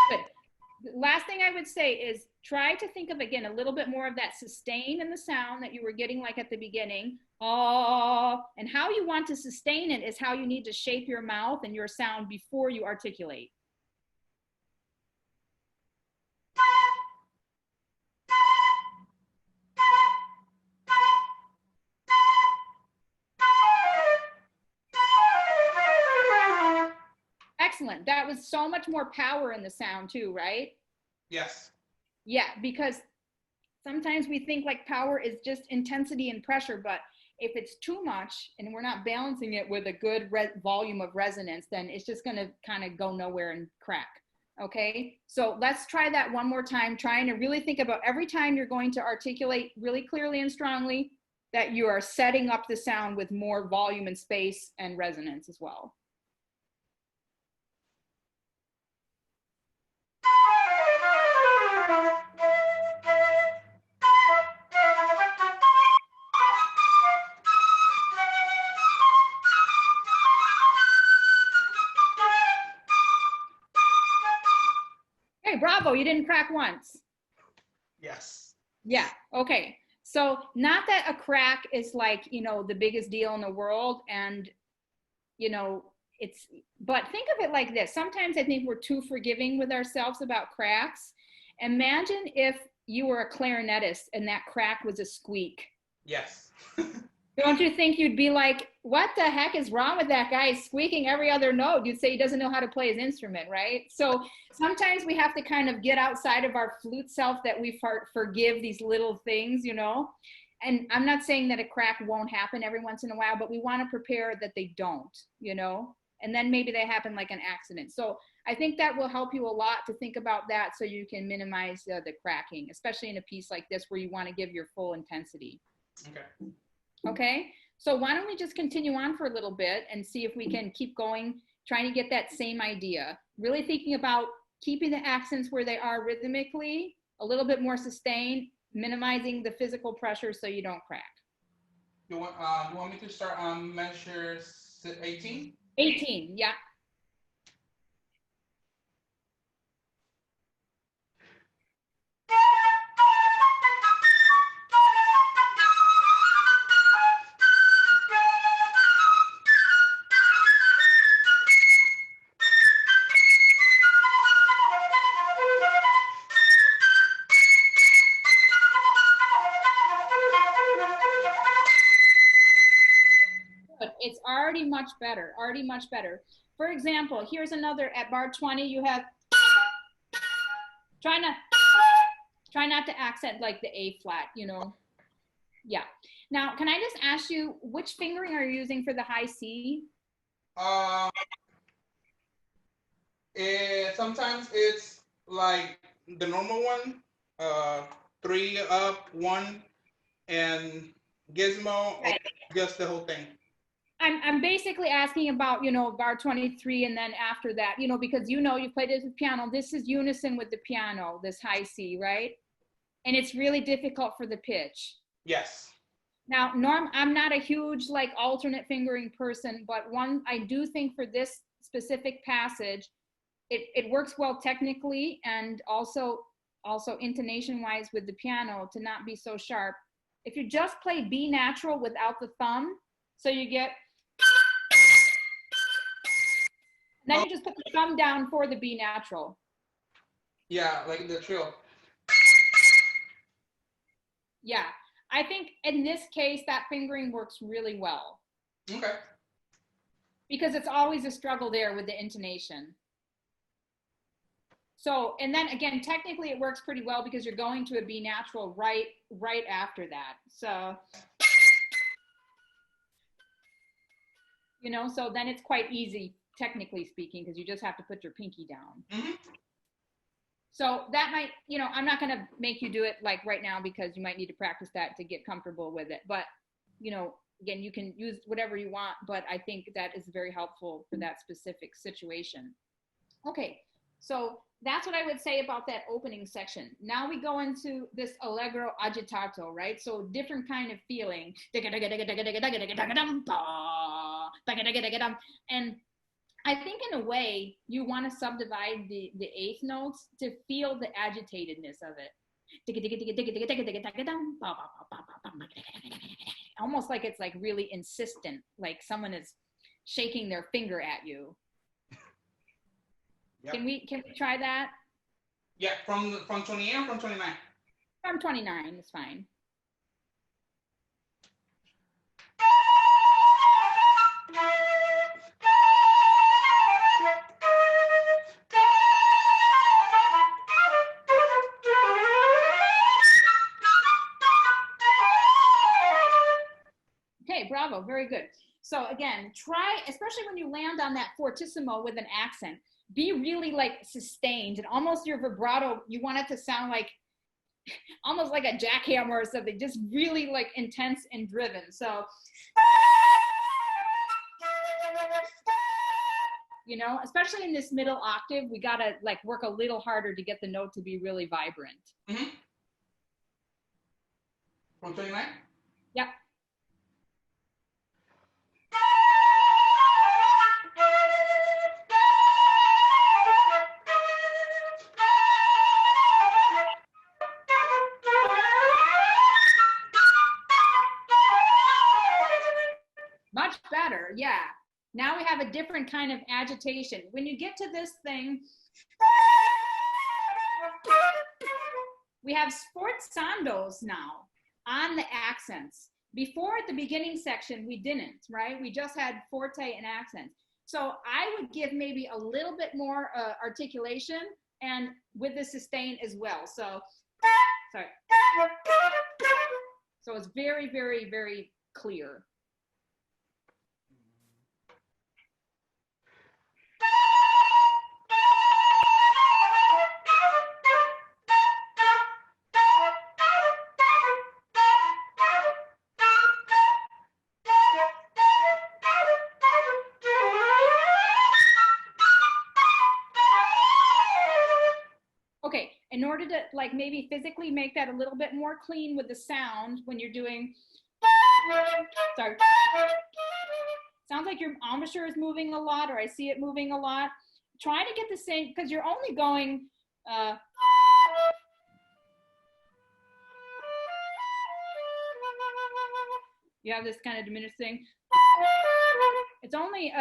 Good. The last thing I would say is try to think of, again, a little bit more of that sustain in the sound that you were getting like at the beginning. Oh, and how you want to sustain it is how you need to shape your mouth and your sound before you articulate. Excellent. That was so much more power in the sound too, right? Yes. Yeah, because sometimes we think like power is just intensity and pressure, but if it's too much and we're not balancing it with a good volume of resonance, then it's just going to kind of go nowhere and crack. Okay, so let's try that one more time, trying to really think about every time you're going to articulate really clearly and strongly that you are setting up the sound with more volume and space and resonance as well. Hey, bravo, you didn't crack once. Yes. Yeah, okay. So not that a crack is like, the biggest deal in the world, and, but think of it like this. Sometimes I think we're too forgiving with ourselves about cracks. Imagine if you were a clarinetist and that crack was a squeak. Yes. Don't you think you'd be like, what the heck is wrong with that guy? He's squeaking every other note. You'd say he doesn't know how to play his instrument, right? So sometimes we have to kind of get outside of our flute self, that we forgive these little things, And I'm not saying that a crack won't happen every once in a while, but we want to prepare that they don't, And then maybe they happen like an accident. So I think that will help you a lot to think about that, so you can minimize the cracking, especially in a piece like this where you want to give your full intensity. Okay. Okay, so why don't we just continue on for a little bit and see if we can keep going, trying to get that same idea. Really thinking about keeping the accents where they are rhythmically, a little bit more sustained, minimizing the physical pressure so you don't crack. You want me to start on measure 18? 18, yeah. It's already much better, For example, here's another at bar 20, you have, try not to accent like the A flat, Yeah. Now, can I just ask you, which fingering are you using for the high C? Sometimes it's like the normal one, 3 up, 1, and gizmo, right. Or just the whole thing. I'm basically asking about, bar 23 and then after that, because you played it with piano. This is unison with the piano, this high C, right? And it's really difficult for the pitch. Yes. Now, I'm not a huge alternate fingering person, but I do think for this specific passage, it works well technically, and also intonation wise with the piano, to not be so sharp. If you just play B natural without the thumb, so you get, and then you just put the thumb down for the B natural. Yeah, like the trill. Yeah, I think in this case, that fingering works really well. Okay. Because it's always a struggle there with the intonation. So, and then again, technically it works pretty well because you're going to a B natural right after that. So, you know, so then it's quite easy, technically speaking, because you just have to put your pinky down. Mm-hmm. So that might, you know, I'm not going to make you do it like right now because you might need to practice that to get comfortable with it. But, you know, again, you can use whatever you want, but I think that is very helpful for that specific situation. Okay, so that's what I would say about that opening section. Now we go into this allegro agitato, right? So different kind of feeling. And I think in a way you want to subdivide the eighth notes to feel the agitatedness of it. Almost like it's like really insistent, like someone is shaking their finger at you. Yep. Can we try that? Yeah, from 28 or from 29? From 29 is fine. Okay, bravo, very good. So again, try, especially when you land on that fortissimo with an accent, be really like sustained and almost your vibrato, you want it to sound like almost like a jackhammer or something, just really like intense and driven. So, you know, especially in this middle octave, we gotta like work a little harder to get the note to be really vibrant. Mm-hmm. From 29? Yep. Much better, yeah. Now we have a different kind of agitation. When you get to this thing, we have sforzandos now on the accents. Before at the beginning section, we didn't, right? We just had forte and accents. So I would give maybe a little bit more articulation and with the sustain as well. So, sorry. So it's very, very, very clear. Okay, in order to like maybe physically make that a little bit more clean with the sound when you're doing, sorry, sounds like your embouchure is moving a lot, or I see it moving a lot. Try to get the same, because you're only going, you have this kind of diminished thing. It's only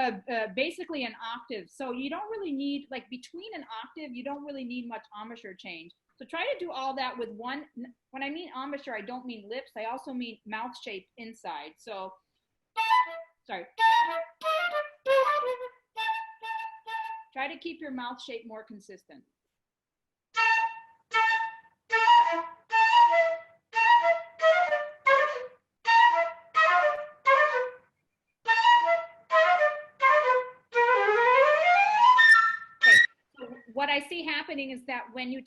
basically an octave. So you don't really need, like between an octave, you don't really need much embouchure change. So try to do all that with one. When I mean embouchure, I don't mean lips. I also mean mouth shape inside. So, sorry. Try to keep your mouth shape more consistent. What I see happening is that when you're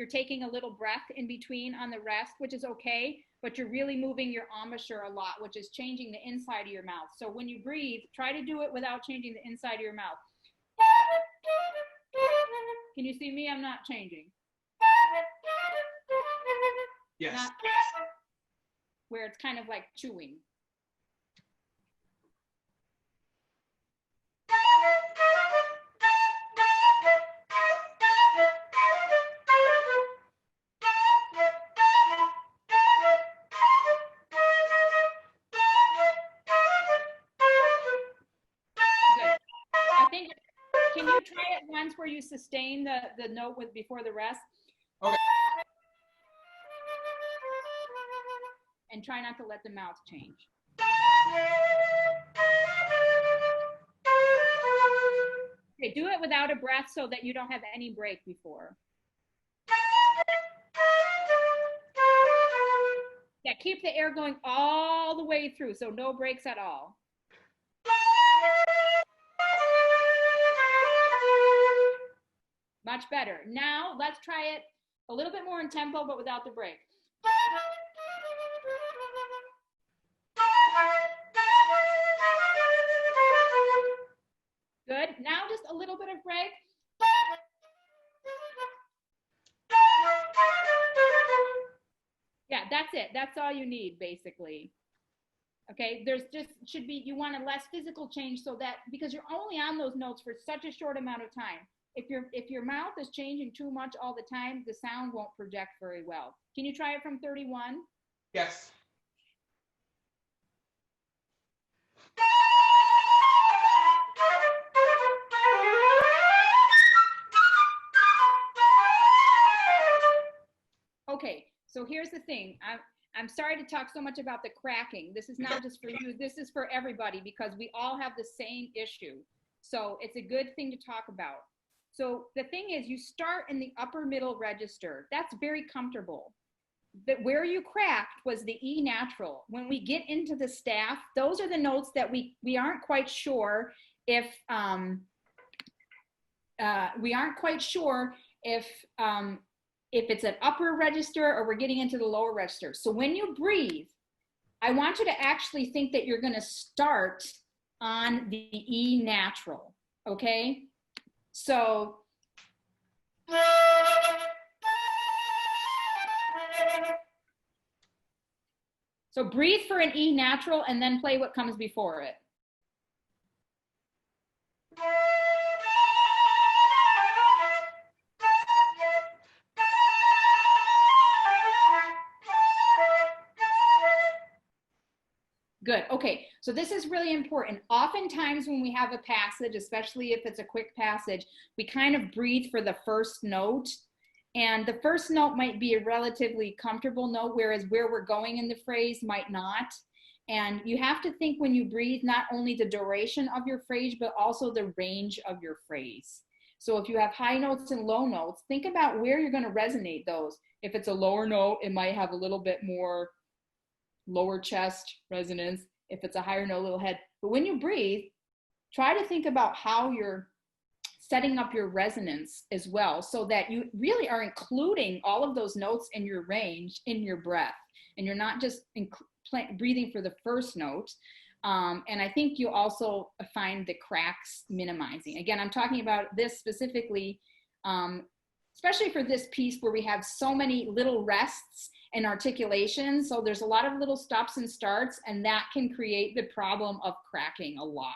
taking a little breath in between on the rest, which is okay, but you're really moving your embouchure a lot, which is changing the inside of your mouth. So when you breathe, try to do it without changing the inside of your mouth. Can you see me? I'm not changing. Yes. Not where it's kind of like chewing. Can you try it once where you sustain the note with before the rest? Okay. And try not to let the mouth change. Okay, do it without a breath so that you don't have any break before. Yeah, keep the air going all the way through, so no breaks at all. Much better. Now let's try it a little bit more in tempo, but without the break. Good. Now just a little bit of break. Yeah, that's it. That's all you need, basically. Okay, there's just should be, you want a less physical change so that, because you're only on those notes for such a short amount of time. If your mouth is changing too much all the time, the sound won't project very well. Can you try it from 31? Yes. Okay, so here's the thing. I'm sorry to talk so much about the cracking. This is not just for you, this is for everybody, because we all have the same issue. So it's a good thing to talk about. So the thing is, you start in the upper middle register. That's very comfortable. But where you cracked was the E natural. When we get into the staff, those are the notes that we aren't quite sure if if it's an upper register or we're getting into the lower register. So when you breathe, I want you to actually think that you're going to start on the E natural, okay? So breathe for an E natural and then play what comes before it. Good. Okay. So this is really important. Oftentimes when we have a passage, especially if it's a quick passage, we kind of breathe for the first note. And the first note might be a relatively comfortable note, whereas where we're going in the phrase might not. And you have to think when you breathe, not only the duration of your phrase, but also the range of your phrase. So if you have high notes and low notes, think about where you're going to resonate those. If it's a lower note, it might have a little bit more lower chest resonance. If it's a higher note, a little head. But when you breathe, try to think about how you're setting up your resonance as well, so that you really are including all of those notes in your range in your breath, and you're not just breathing for the first note. And I think you also find the cracks minimizing. Again, I'm talking about this specifically, especially for this piece where we have so many little rests and articulation. So there's a lot of little stops and starts, and that can create the problem of cracking a lot.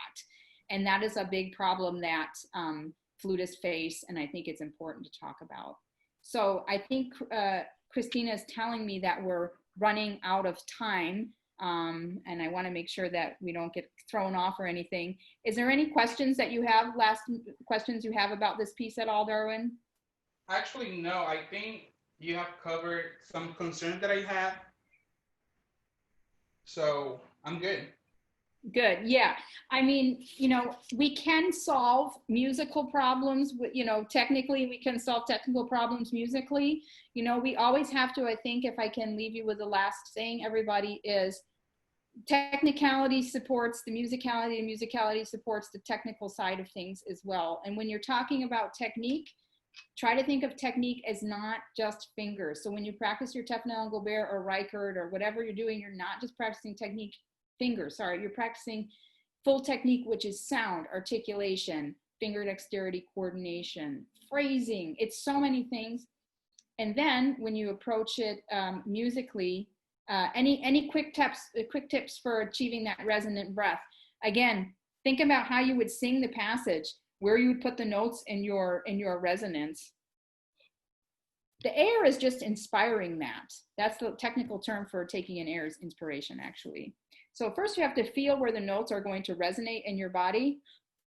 And that is a big problem that flutists face, and I think it's important to talk about. So I think Christina is telling me that we're running out of time, and I want to make sure that we don't get thrown off or anything. Is there any questions that you have, last questions you have about this piece at all, Darwin? Actually, no. I think you have covered some concerns that I had. So I'm good. Good. Yeah. I mean, you know, we can solve musical problems. You know, technically we can solve technical problems musically. You know, we always have to, I think, if I can leave you with the last saying, everybody, is technicality supports the musicality, and musicality supports the technical side of things as well. And when you're talking about technique, try to think of technique as not just fingers. So when you practice your Tefnel and Gobert or Reichert or whatever you're doing, you're not just practicing technique, fingers, sorry, you're practicing full technique, which is sound, articulation, finger dexterity, coordination, phrasing. It's so many things. And then when you approach it musically, any quick tips for achieving that resonant breath. Again, think about how you would sing the passage, where you would put the notes in your resonance. The air is just inspiring that. That's the technical term for taking in air, is inspiration, actually. So first you have to feel where the notes are going to resonate in your body,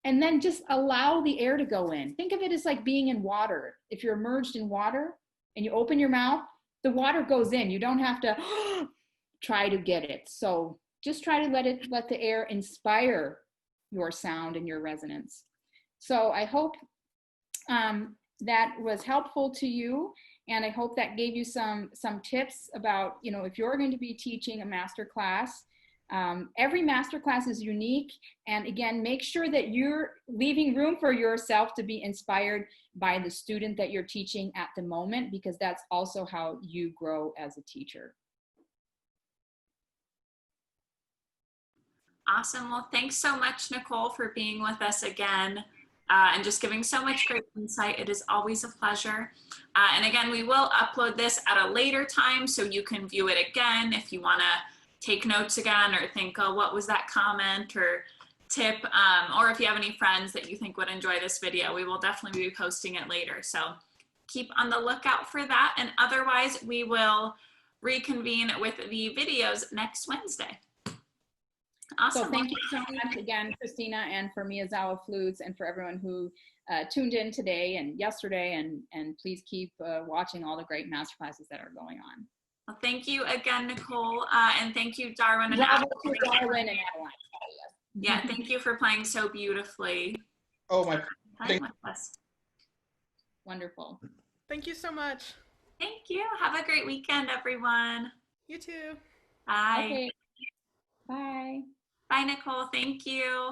and then just allow the air to go in. Think of it as like being in water. If you're immersed in water and you open your mouth, the water goes in. You don't have to try to get it. So just try to let the air inspire your sound and your resonance. So I hope that was helpful to you, and I hope that gave you some tips about, you know, if you're going to be teaching a master class. Every master class is unique, and again, make sure that you're leaving room for yourself to be inspired by the student that you're teaching at the moment, because that's also how you grow as a teacher. Awesome. Well, thanks so much, Nicole, for being with us again and just giving so much great insight. It is always a pleasure. And again, we will upload this at a later time so you can view it again if you want to take notes again or think, oh, what was that comment or tip? Or if you have any friends that you think would enjoy this video, we will definitely be posting it later. So keep on the lookout for that. And otherwise, we will reconvene with the videos next Wednesday. Awesome. So thank you so much again, Christina, and for Miyazawa Flutes, and for everyone who tuned in today and yesterday, and please keep watching all the great masterclasses that are going on. Well, thank you again, Nicole, and thank you, Darwin and Bravo Adeline. to Darwin and Adeline. Yeah, thank you for playing so beautifully. Oh my. With us. Wonderful. Thank you so much. Thank you. Have a great weekend, everyone. You too. Bye. Okay. Bye. Bye, Nicole. Thank you.